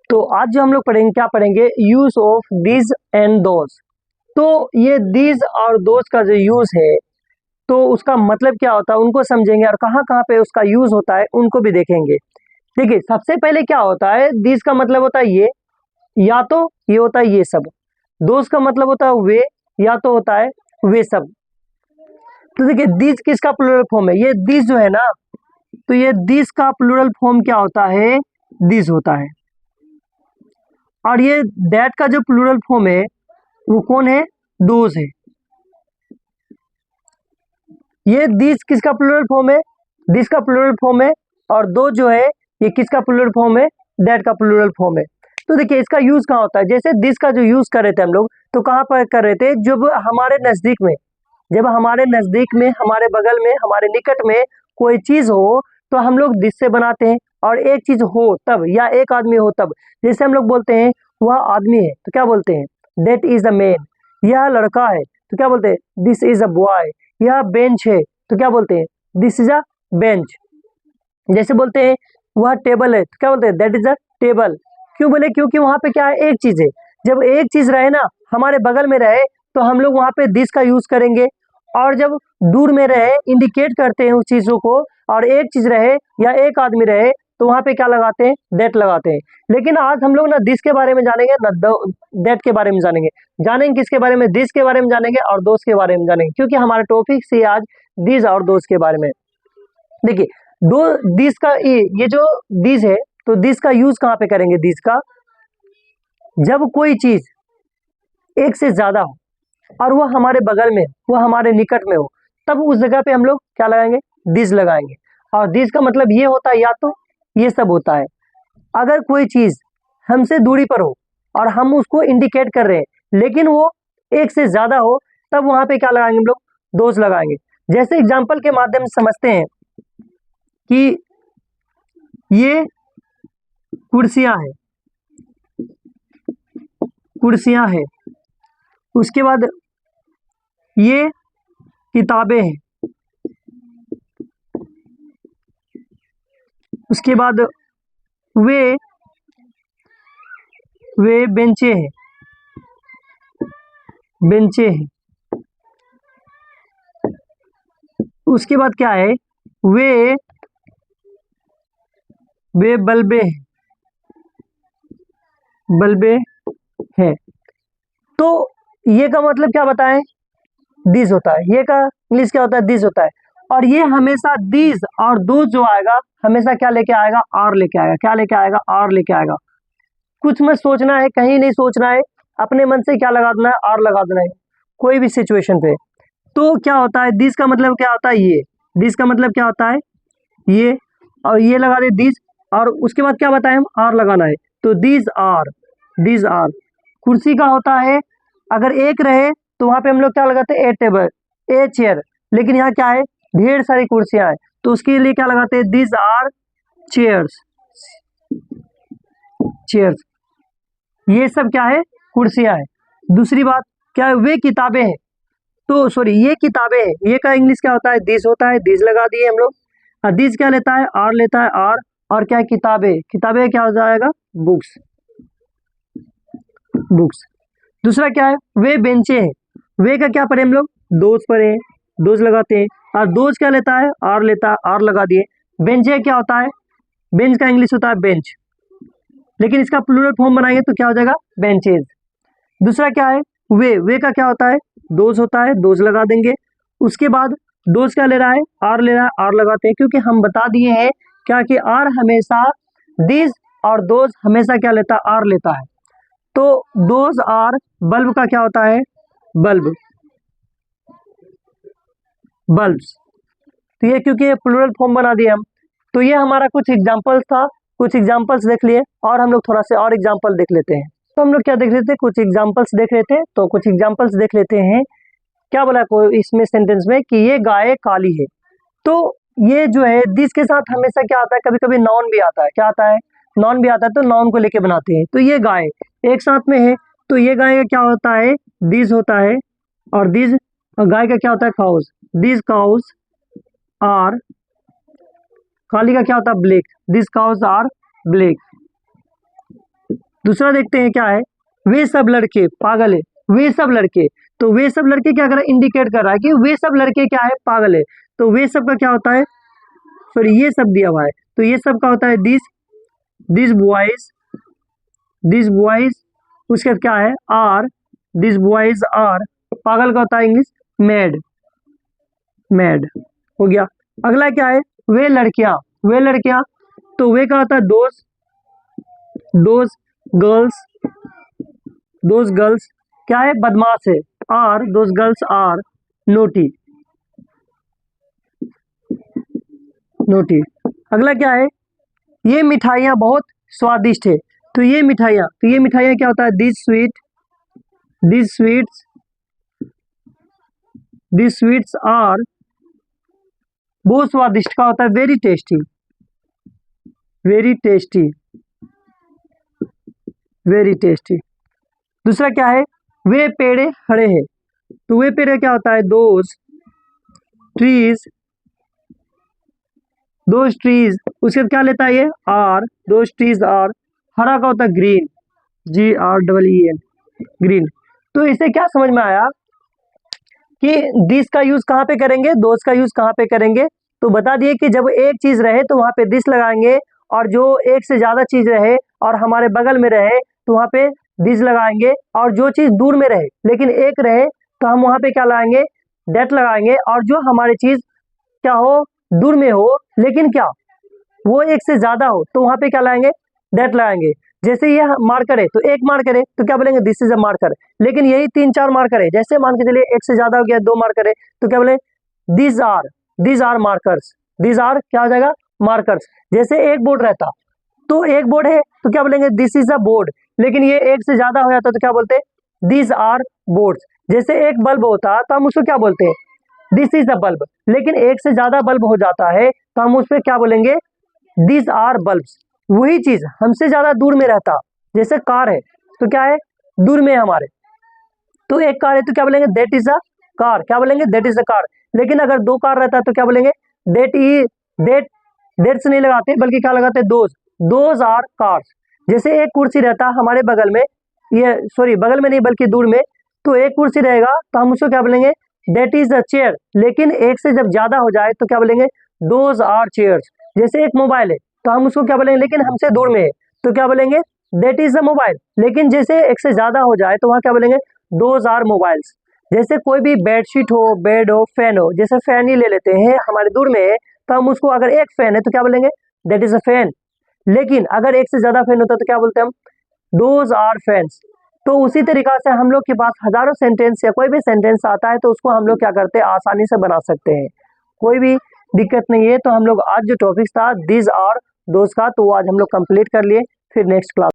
तो आज जो हम लोग पढ़ेंगे, क्या पढ़ेंगे, use of this and those. तो ये दिस और दोज का जो यूज है, तो उसका मतलब क्या होता है उनको समझेंगे, और कहाँ कहाँ पे उसका यूज होता है उनको भी देखेंगे। देखिए, सबसे पहले क्या होता है, दिस का मतलब होता है ये, या तो ये होता है ये सब। दोज का मतलब होता है वे, या तो होता है वे सब। तो देखिए, दिस किसका प्लूरल फॉर्म है, ये दिस जो है ना, तो ये दिस का प्लूरल फॉर्म क्या होता है, दिस होता है। और ये दैट का जो प्लूरल फॉर्म है वो कौन है, दोज है। ये दिस किसका प्लूरल फॉर्म है, दिस का प्लूरल फॉर्म है, और दो जो है ये किसका प्लूरल फॉर्म है, दैट का प्लूरल फॉर्म है। तो देखिए, इसका यूज कहाँ होता है, जैसे दिस का जो यूज कर रहे थे हम लोग, तो कहाँ पर कर रहे थे, जब हमारे नजदीक में, जब हमारे नजदीक में, हमारे बगल में, हमारे निकट में कोई चीज हो तो हम लोग दिस से बनाते हैं, और एक चीज हो तब, या एक आदमी हो तब, जैसे हम लोग बोलते हैं वह आदमी है तो क्या बोलते हैं, दैट इज अ मैन। यह लड़का है तो क्या बोलते हैं, दिस इज अ बॉय। यह बेंच है तो क्या बोलते हैं, दिस इज अ बेंच। जैसे बोलते हैं वह टेबल है तो क्या बोलते हैं, दैट इज अ टेबल। क्यों बोले, क्योंकि वहां पे क्या है, एक चीज है। जब एक चीज रहे ना, हमारे बगल में रहे, तो हम लोग वहां पे दिस का यूज करेंगे, और जब दूर में रहे, इंडिकेट करते हैं उस चीजों को, और एक चीज रहे या एक आदमी रहे, तो वहां पे क्या लगाते हैं, दैट लगाते हैं। लेकिन आज हम लोग ना दिस के बारे में जानेंगे, ना दैट के बारे में जानेंगे। जानेंगे किसके बारे में, दिस के बारे में जानेंगे और दोस्त के बारे में जानेंगे, क्योंकि हमारा टॉपिक से आज दिस और दोस्त के बारे में। देखिए, दो दिस का ये जो दिस है, तो दिस का यूज कहाँ पे करेंगे, दिस का, जब कोई चीज एक से ज्यादा हो और वह हमारे बगल में, वह हमारे निकट में हो, तब उस जगह पे हम लोग क्या लगाएंगे, दिस लगाएंगे। और दिस का मतलब ये होता है, या तो ये सब होता है। अगर कोई चीज हमसे दूरी पर हो और हम उसको इंडिकेट कर रहे हैं, लेकिन वो एक से ज्यादा हो, तब वहां पे क्या लगाएंगे हम लोग, दोस लगाएंगे। जैसे एग्जाम्पल के माध्यम से समझते हैं कि ये कुर्सियां हैं, कुर्सियां हैं, उसके बाद ये किताबें हैं, उसके बाद वे बेंचे हैं, बेंचे हैं, उसके बाद क्या है, वे बल्बे हैं, बल्बे हैं। तो ये का मतलब क्या बताएं, दिस होता है। ये का इंग्लिश क्या होता है, दिस होता है। और ये हमेशा दिस और दो जो आएगा, हमेशा क्या लेके आएगा, आर लेके आएगा। क्या लेके आएगा, आर लेके आएगा। कुछ मत सोचना है, कहीं नहीं सोचना है, अपने मन से क्या लगा देना है, आर लगा देना है, कोई भी सिचुएशन पे। तो क्या होता है, दिस का मतलब क्या होता है, ये दिस का मतलब क्या होता है, ये, और ये लगा दे दिस, और उसके बाद क्या बताएं हम, आर लगाना है। तो दिस आर, दिस आर। कुर्सी का होता है, अगर एक रहे तो वहां पे हम लोग क्या लगाते हैं, ए टेबल, ए चेयर। लेकिन यहाँ क्या है, ढेर सारी कुर्सियां हैं, तो उसके लिए क्या लगाते हैं, दिस आर चेयर्स, चेयर्स। ये सब क्या है, कुर्सियां हैं। दूसरी बात क्या है, वे किताबें हैं, तो सॉरी ये किताबें हैं, ये का इंग्लिश क्या होता है, दिस होता है, दिस लगा दिए हम लोग। दिस क्या लेता है, आर लेता है, आर। और क्या है, किताबें, किताबें क्या हो जाएगा, बुक्स, बुक्स। दूसरा क्या है, वे बेंचे हैं, वे का क्या पढ़े हम लोग, दोज पढ़े, दोज लगाते हैं। और दोज क्या लेता है, आर लेता है, आर लगा दिए। बेंचे क्या होता है, बेंच का इंग्लिश होता है बेंच, लेकिन इसका प्लूरल फॉर्म बनाएंगे तो क्या हो जाएगा, बेंचेज। दूसरा क्या है, वे का क्या होता है, दोज होता है, दोज लगा देंगे। उसके बाद दोज क्या ले रहा है, आर ले रहा है, आर लगाते हैं, क्योंकि हम बता दिए हैं क्या कि आर हमेशा दिस और दोज हमेशा क्या लेता है, आर लेता है। तो दोज आर, बल्ब का क्या होता है, बल्ब, बल्ब्स। तो ये क्योंकि प्लूरल फॉर्म बना दिए हम। तो ये हमारा कुछ एग्जांपल्स था, कुछ एग्जांपल्स देख लिए, और हम लोग थोड़ा से और एग्जांपल देख लेते हैं। तो हम लोग क्या देख रहे थे, कुछ एग्जांपल्स देख रहे थे, तो कुछ एग्जांपल्स देख लेते हैं। क्या बोला कोई इसमें सेंटेंस में कि ये गाय काली है। तो ये जो है दिस के साथ हमेशा क्या आता है, कभी कभी नाउन भी आता है। क्या आता है, नाउन भी आता है, तो नाउन को लेके बनाते हैं। तो ये गाय एक साथ में है, तो ये गाय का क्या होता है, दिस होता है, और दिस, और गाय का क्या होता है, काउज। दिस काउज आर, काली का क्या होता है, black, this cows are black. दूसरा देखते हैं क्या है, वे सब लड़के पागल है, वे सब लड़के, तो वे सब लड़के क्या कर रहा है, इंडिकेट कर रहा है कि वे सब लड़के क्या है, पागल है। तो वे सब का क्या होता है, सॉरी ये सब दिया हुआ है, तो ये सब का होता है दिस बॉयज, उसके बाद क्या है आर, दिस बॉयज आर, पागल का होता है इंग्लिश मैड हो गया। अगला क्या है, वे लड़कियां, तो वे का होता है दोज गर्ल्स क्या है, बदमाश है, are those girls are naughty. अगला क्या है, ये मिठाइयाँ बहुत स्वादिष्ट है, तो ये मिठाइयाँ क्या होता है, दिस स्वीट्स आर, बहुत स्वादिष्ट का होता है वेरी टेस्टी। दूसरा क्या है, वे पेड़े हरे हैं, तो वे पेड़ क्या होता है, दोज ट्रीज, उसके क्या लेता है ये आर, दोज ट्रीज आर, हरा का होता है ग्रीन, GREEN ग्रीन। तो इसे क्या समझ में आया कि दिस का यूज कहाँ पे करेंगे, दोज का यूज कहाँ पे करेंगे, तो बता दिए कि जब एक चीज रहे तो वहां पे दिस लगाएंगे, और जो एक से ज्यादा चीज रहे और हमारे बगल में रहे तो वहां पे दिस लगाएंगे, और जो चीज दूर में रहे लेकिन एक रहे तो हम वहां पे क्या लगाएंगे, डेट लगाएंगे, और जो हमारी चीज क्या हो, दूर में हो लेकिन क्या वो एक से ज्यादा हो तो वहां पे क्या लगाएंगे, डेट लगाएंगे। जैसे ये मार्कर है तो एक मार्कर है तो क्या बोलेंगे, दिस इज अ मार्कर, लेकिन यही 3-4 मार्कर है, जैसे मान के चलिए एक से ज्यादा हो गया, 2 मार्कर है तो क्या बोले, these are markers, these are क्या हो जाएगा, मार्कर्स। जैसे एक बोर्ड रहता तो एक बोर्ड है तो क्या बोलेंगे, दिस इज अ बोर्ड, लेकिन ये एक से ज्यादा हो जाता तो क्या बोलते, दीज आर बोर्ड्स। जैसे एक बल्ब होता तो हम उसको क्या बोलते हैं, दिस इज अ बल्ब, लेकिन एक से ज्यादा बल्ब हो जाता है तो हम उस पर क्या बोलेंगे, दीज आर बल्ब्स। वही चीज हमसे ज्यादा दूर में रहता, जैसे कार है तो क्या है, दूर में है हमारे, तो एक कार है तो क्या बोलेंगे, दैट इज अ कार, क्या बोलेंगे, दैट इज अ कार। लेकिन अगर 2 कार रहता है तो क्या बोलेंगे, डेट्स नहीं लगाते बल्कि क्या लगाते, दोज आर कार्स। जैसे एक कुर्सी रहता हमारे बगल में, ये सॉरी बगल में नहीं बल्कि दूर में, तो एक कुर्सी रहेगा तो हम उसको क्या बोलेंगे, दैट इज अ चेयर, लेकिन एक से जब ज्यादा हो जाए तो क्या बोलेंगे, दोज आर चेयर्स। जैसे एक मोबाइल है तो हम उसको क्या बोलेंगे, लेकिन हमसे दूर में है तो क्या बोलेंगे, दैट इज अ मोबाइल, लेकिन जैसे एक से ज्यादा हो जाए तो वहां क्या बोलेंगे, दोज आर मोबाइल्स। जैसे कोई भी बेडशीट हो, बेड हो, फैन हो, जैसे फैन ही ले लेते हैं, हमारे दूर में है तो हम उसको, अगर एक फैन है तो क्या बोलेंगे, दैट इज अ फैन, लेकिन अगर एक से ज्यादा फैन होता तो क्या बोलते हैं हम, दोज आर फैंस। तो उसी तरीका से हम लोग के पास हजारों सेंटेंस या कोई भी सेंटेंस आता है तो उसको हम लोग क्या करते हैं, आसानी से बना सकते हैं, कोई भी दिक्कत नहीं है। तो हम लोग आज जो टॉपिक था दिस आर दोज का, तो वो आज हम लोग कंप्लीट कर लिए। फिर नेक्स्ट क्लास